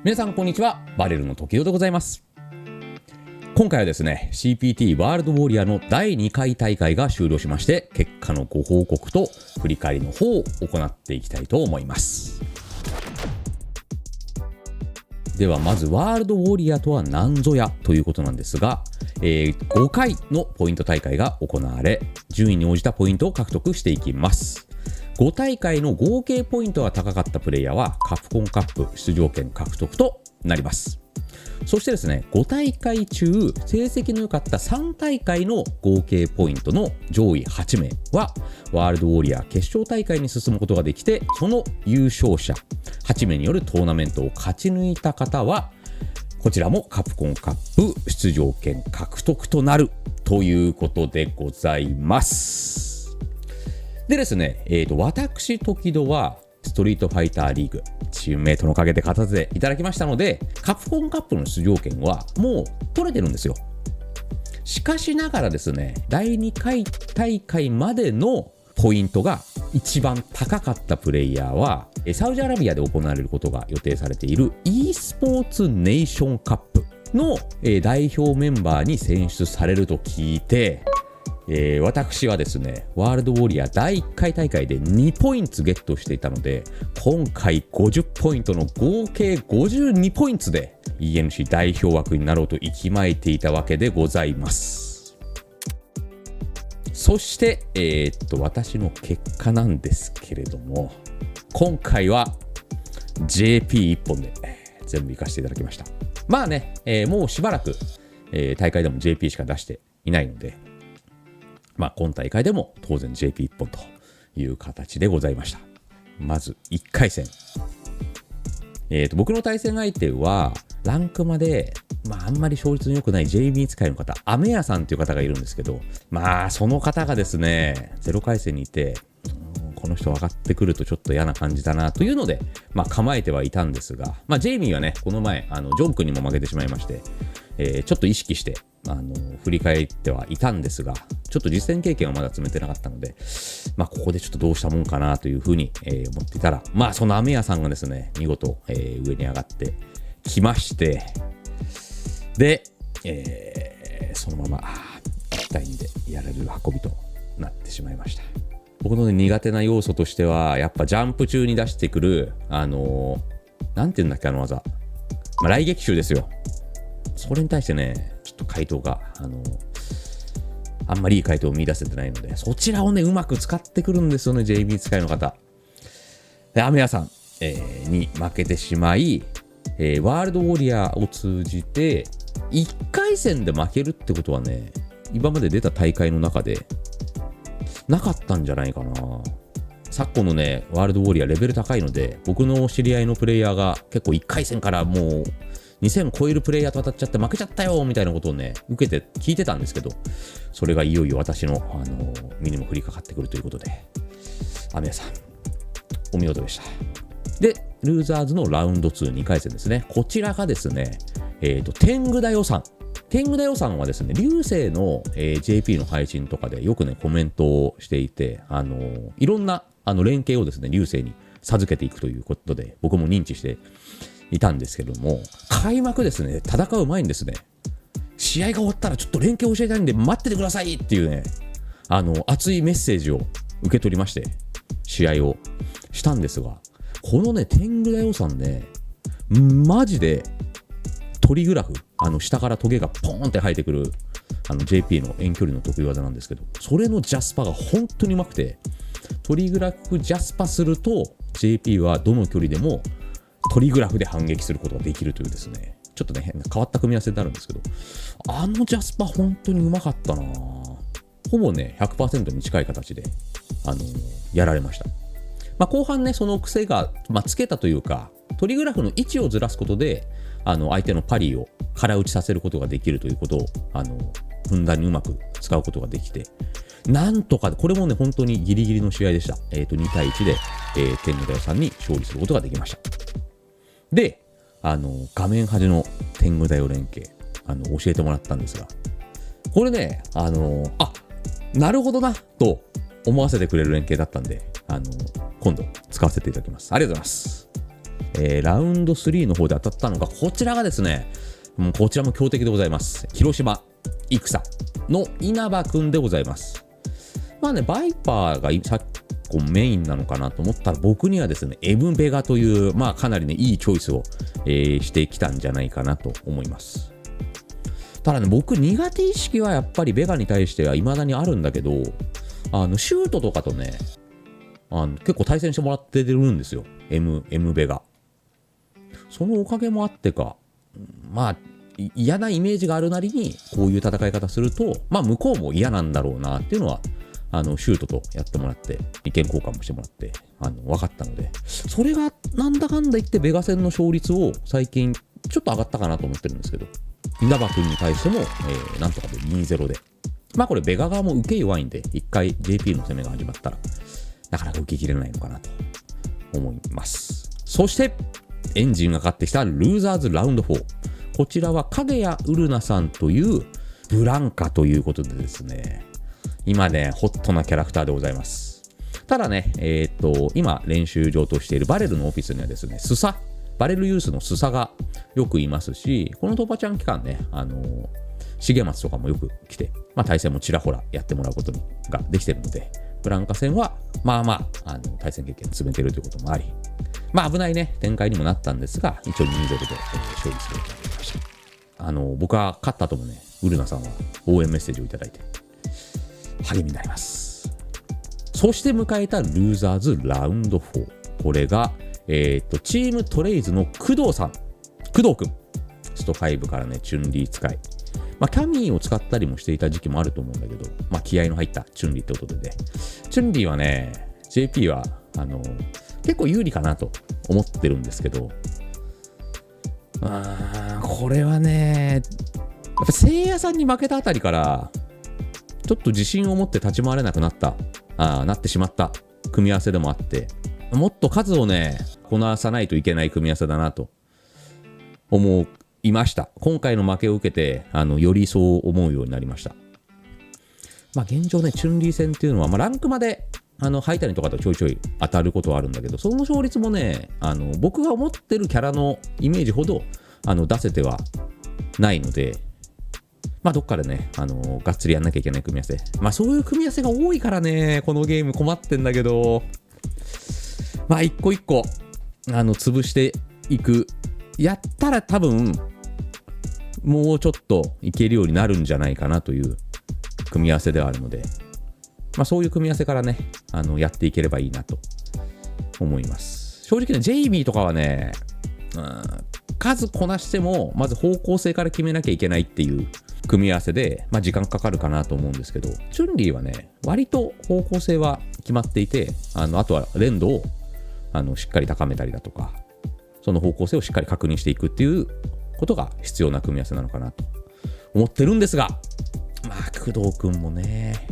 皆さんこんにちは、バレルの時代でございます。今回はですね CPT ワールドウォリアの第2回大会が終了しまして、結果のご報告と振り返りの方を行っていきたいと思います。ではまずワールドウォリアとは何ぞやということなんですが、5回のポイント大会が行われ、順位に応じたポイントを獲得していきます。5大会の合計ポイントが高かったプレイヤーはカプコンカップ出場権獲得となります。そしてですね、5大会中成績の良かった3大会の合計ポイントの上位8名はワールドウォリア決勝大会に進むことができて、その優勝者8名によるトーナメントを勝ち抜いた方はこちらもカプコンカップ出場権獲得となるということでございます。でですね、私時々はストリートファイターリーグチームメイトのおかげで勝たせていただきましたので、カプコンカップの出場権はもう取れてるんですよ。しかしながらですね、第2回大会までのポイントが一番高かったプレイヤーはサウジアラビアで行われることが予定されている e スポーツネーションカップの代表メンバーに選出されると聞いて、私はですねワールドウォリア第1回大会で2ポイントゲットしていたので、今回50ポイントの合計52ポイントで ENC 代表枠になろうと息巻いていたわけでございます。そして、私の結果なんですけれども、今回は JP1 本で全部行かせていただきました。まあね、もうしばらく、大会でも JP しか出していないので、まあ今大会でも当然 JP1 本という形でございました。まず1回戦、僕の対戦相手はランクまであんまり勝率の良くない JB 使いの方、アメヤさんという方がいるんですけど、その方がですね0回戦にいて、この人上がってくるとちょっと嫌な感じだなというので、構えてはいたんですが、ジェイミーはねこの前ジョン君にも負けてしまいまして、ちょっと意識して振り返ってはいたんですが、ちょっと実践経験はまだ積めてなかったので、ここでちょっとどうしたもんかなというふうに、思っていたら、そのアメヤさんがですね見事、上に上がってきまして、で、そのまま第2でやれる運びとなってしまいました。僕の、苦手な要素としてはやっぱジャンプ中に出してくるなんていうんだっけ技、雷撃手ですよ。それに対してねちょっと回答があんまりいい回答を見出せてないので、そちらをねうまく使ってくるんですよね JB 使いの方で。アメヤさん、に負けてしまい、ワールドウォリアを通じて1回戦で負けるってことはね今まで出た大会の中でなかったんじゃないかな。昨今のねワールドウォリアレベル高いので、僕の知り合いのプレイヤーが結構1回戦からもう2000超えるプレイヤーと当たっちゃって負けちゃったよみたいなことをね受けて聞いてたんですけど、それがいよいよ私の、身にも降りかかってくるということで、アメヤさんお見事でした。でルーザーズのラウンド2、2回戦ですね。こちらがですね天狗だよさん。天狗だよさんはですね流星の、JP の配信とかでよくねコメントをしていて、いろんな連携をですね流星に授けていくということで僕も認知していたんですけども、開幕ですね戦う前にですね、試合が終わったらちょっと連携を教えたいんで待っててくださいっていうね熱いメッセージを受け取りまして試合をしたんですが、このね天狗だよさんねマジでトリグラフ、下からトゲがポーンって生えてくるJP の遠距離の得意技なんですけど、それのジャスパが本当にうまくて、トリグラフジャスパすると JP はどの距離でもトリグラフで反撃することができるというですね、ちょっとね変わった組み合わせになるんですけど、ジャスパ本当にうまかったな。ほぼね 100% に近い形でやられました。後半ねその癖が、つけたというか、トリグラフの位置をずらすことで相手のパリを空打ちさせることができるということをふんだんにうまく使うことができて、なんとかこれもね本当にギリギリの試合でした。2対1で、天狗だよさんに勝利することができました。で画面端の天狗だよ連携教えてもらったんですが、これねなるほどなと思わせてくれる連携だったんで今度使わせていただきます。ありがとうございます。ラウンド3の方で当たったのが、こちらがですね、こちらも強敵でございます。広島戦の稲葉くんでございます。まあね、バイパーが昨今メインなのかなと思ったら、僕にはですね、M ベガという、まあかなりね、いいチョイスを、してきたんじゃないかなと思います。ただね、僕苦手意識はやっぱりベガに対しては未だにあるんだけど、シュートとかとね、結構対戦してもらってるんですよ。M ベガ。そのおかげもあってか、まあ、嫌なイメージがあるなりに、こういう戦い方すると、まあ、向こうも嫌なんだろうなっていうのは、シュートとやってもらって、意見交換もしてもらって、分かったので、それがなんだかんだ言って、ベガ戦の勝率を最近、ちょっと上がったかなと思ってるんですけど、稲葉君に対しても、なんとかで 2-0 で。まあこれ、ベガ側も受け弱いんで、一回 JP の攻めが始まったら、なかなか受けきれないのかなと思います。そして、エンジンがかかってきたルーザーズラウンド4。こちらは影谷うるなさんというブランカということでですね、今ね、ホットなキャラクターでございます。ただね、今練習場としているバレルのオフィスにはですね、バレルユースのスサがよくいますし、このトパちゃん期間ね、重松とかもよく来て、まあ対戦もちらほらやってもらうことができてるので、ブランカ戦は、まあまあ、対戦経験詰めてるということもあり、まあ危ないね、展開にもなったんですが、一応2-0で勝利することができました。僕は勝った後もね、ウルナさんは応援メッセージをいただいて、励みになります。そして迎えたルーザーズラウンド4。これが、チームトレイズの工藤さん。工藤くん。スト5からね、チュンリー使い。まあ、キャミーを使ったりもしていた時期もあると思うんだけど、まあ、気合の入ったチュンリーってことでね。チュンリーはね、JP は、結構有利かなと思ってるんですけど、これはね、やっぱ聖夜さんに負けたあたりから、ちょっと自信を持って立ち回れなくなってしまった組み合わせでもあって、もっと数をね、こなさないといけない組み合わせだなと思いました。今回の負けを受けて、よりそう思うようになりました。まあ現状ね、チュンリー戦っていうのは、まあランクまで、ハイタニとかとちょいちょい当たることはあるんだけど、その勝率もね、僕が思ってるキャラのイメージほど、出せてはないので、まあどっかでね、がっつりやんなきゃいけない組み合わせ。まあそういう組み合わせが多いからね、このゲーム困ってんだけど、まあ一個一個、潰していく。やったら多分、もうちょっといけるようになるんじゃないかなという組み合わせではあるので、まあそういう組み合わせからね、やっていければいいなと思います。正直ね、ジェイミーとかはね、数こなしても、まず方向性から決めなきゃいけないっていう組み合わせで、まあ時間かかるかなと思うんですけど、チュンリーはね、割と方向性は決まっていて、あとは連動をしっかり高めたりだとか、その方向性をしっかり確認していくっていうことが必要な組み合わせなのかなと思ってるんですが、まあ工藤くんもね、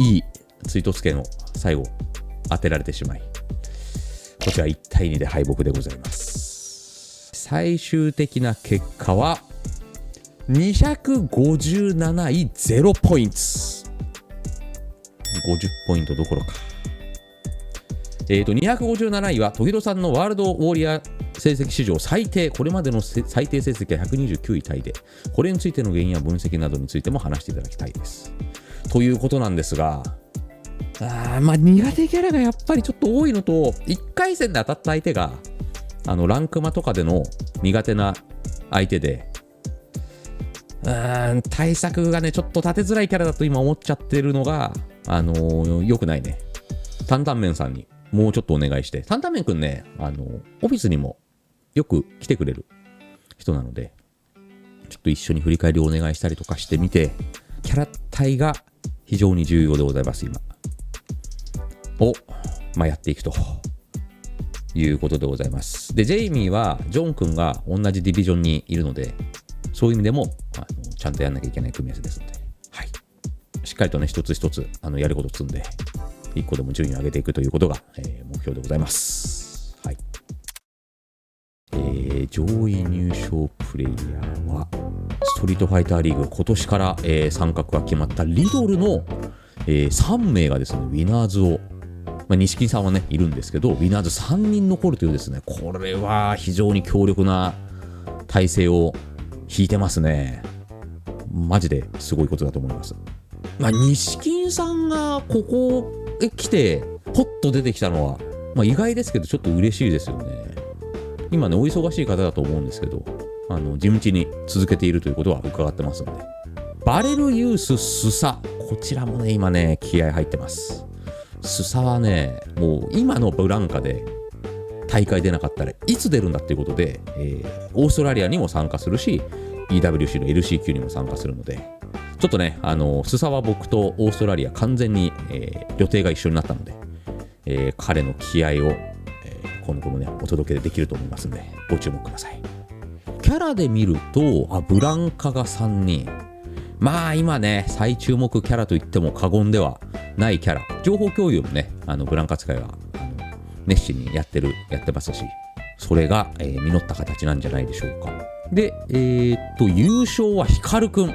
いい追突権を最後当てられてしまい、こちら1対2で敗北でございます。最終的な結果は257位0ポイント。50ポイントどころか。257位はトゲドさんのワールドウォーリア成績史上最低、これまでの最低成績は129位タイで、これについての原因や分析などについても話していただきたいです。ということなんですが、まあ苦手キャラがやっぱりちょっと多いのと、1回戦で当たった相手が、ランクマとかでの苦手な相手で、対策がね、ちょっと立てづらいキャラだと今思っちゃってるのが、良くないね。担々麺さんにもうちょっとお願いして、担々麺くんね、オフィスにもよく来てくれる人なので、ちょっと一緒に振り返りをお願いしたりとかしてみて、キャラ体が非常に重要でございます、今。まあ、やっていくということでございます。で、ジェイミーは、ジョン君が同じディビジョンにいるので、そういう意味でも、ちゃんとやんなきゃいけない組み合わせですので、はい。しっかりとね、一つ一つ、やることを積んで、一個でも順位を上げていくということが、目標でございます。はい。上位入賞プレイヤーは、ストリートファイターリーグ、今年から、参画が決まったリドルの、3名がですね、ウィナーズを錦木さんはねいるんですけど、ウィナーズ3人残るというですね、これは非常に強力な体制を引いてますね。マジですごいことだと思います。錦木さんがここへ来てポッと出てきたのは、意外ですけどちょっと嬉しいですよね。今ねお忙しい方だと思うんですけど、地道に続けているということは伺ってますので。バレルユーススサ、こちらもね今ね気合入ってます。スサはねもう今のブランカで大会出なかったらいつ出るんだっていうことで、オーストラリアにも参加するし EWC の LC 級にも参加するので、ちょっとねスサは僕とオーストラリア完全に、予定が一緒になったので、彼の気合を、今後もねお届けできると思いますのでご注目ください。キャラで見るとブランカが3人、今ね最注目キャラといっても過言ではないキャラ、情報共有もねブランカ使いは熱心にやってますし、それが、実った形なんじゃないでしょうか。で優勝はヒカルくん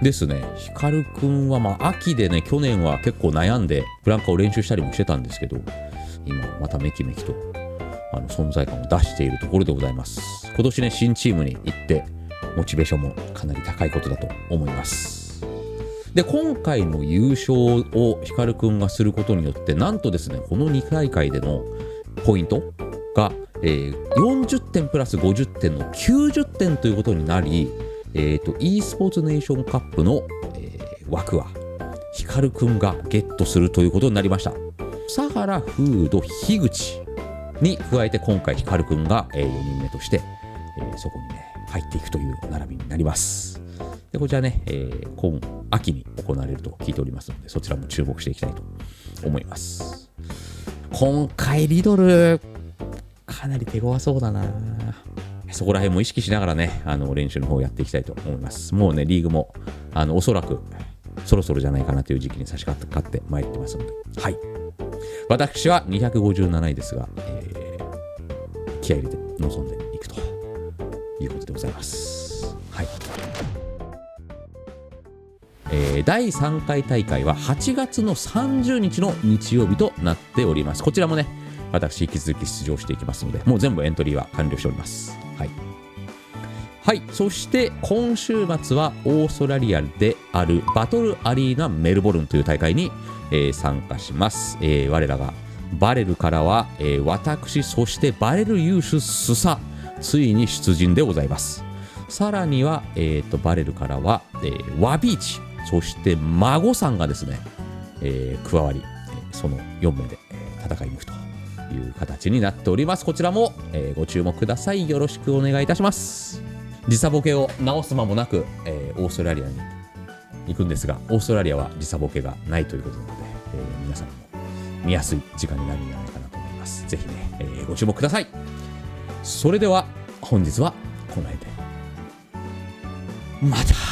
ですね。ヒカルくんは秋でね去年は結構悩んでブランカを練習したりもしてたんですけど、今まためきめきと存在感を出しているところでございます。今年ね新チームに行ってモチベーションもかなり高いことだと思います。で今回の優勝をヒカルくんがすることによって、なんとですねこの2大会でのポイントが、40点プラス50点の90点ということになり、e スポーツネーションカップの、枠はヒカルくんがゲットするということになりました。サハラ、フード、樋口に加えて今回ヒカルくんが、4人目として、そこにね入っていくという並びになります。でこちらね、今秋に行われると聞いておりますので、そちらも注目していきたいと思います。今回リドルかなり手強そうだな。そこら辺も意識しながらね練習の方をやっていきたいと思います。もうねリーグもおそらくそろそろじゃないかなという時期に差し掛かってまいってますので、はい、私は257位ですが、気合い入れて臨んでいくということでございます。はい。第3回大会は8月の30日の日曜日となっております。こちらもね私引き続き出場していきますので、もう全部エントリーは完了しております。はい、はい、そして今週末はオーストラリアであるバトルアリーナメルボルンという大会に、参加します。我らがバレルからは、私そしてバレルユーススサついに出陣でございます。さらには、バレルからは、ワビーチそして孫さんがですね、加わり、その4名で、戦いに行くという形になっております。こちらも、ご注目ください。よろしくお願いいたします。時差ボケを直す間もなく、オーストラリアに行くんですが、オーストラリアは時差ボケがないということなので、皆さんも見やすい時間になるんじゃないかなと思います。ぜひね、ご注目ください。それでは本日はこの辺でまた。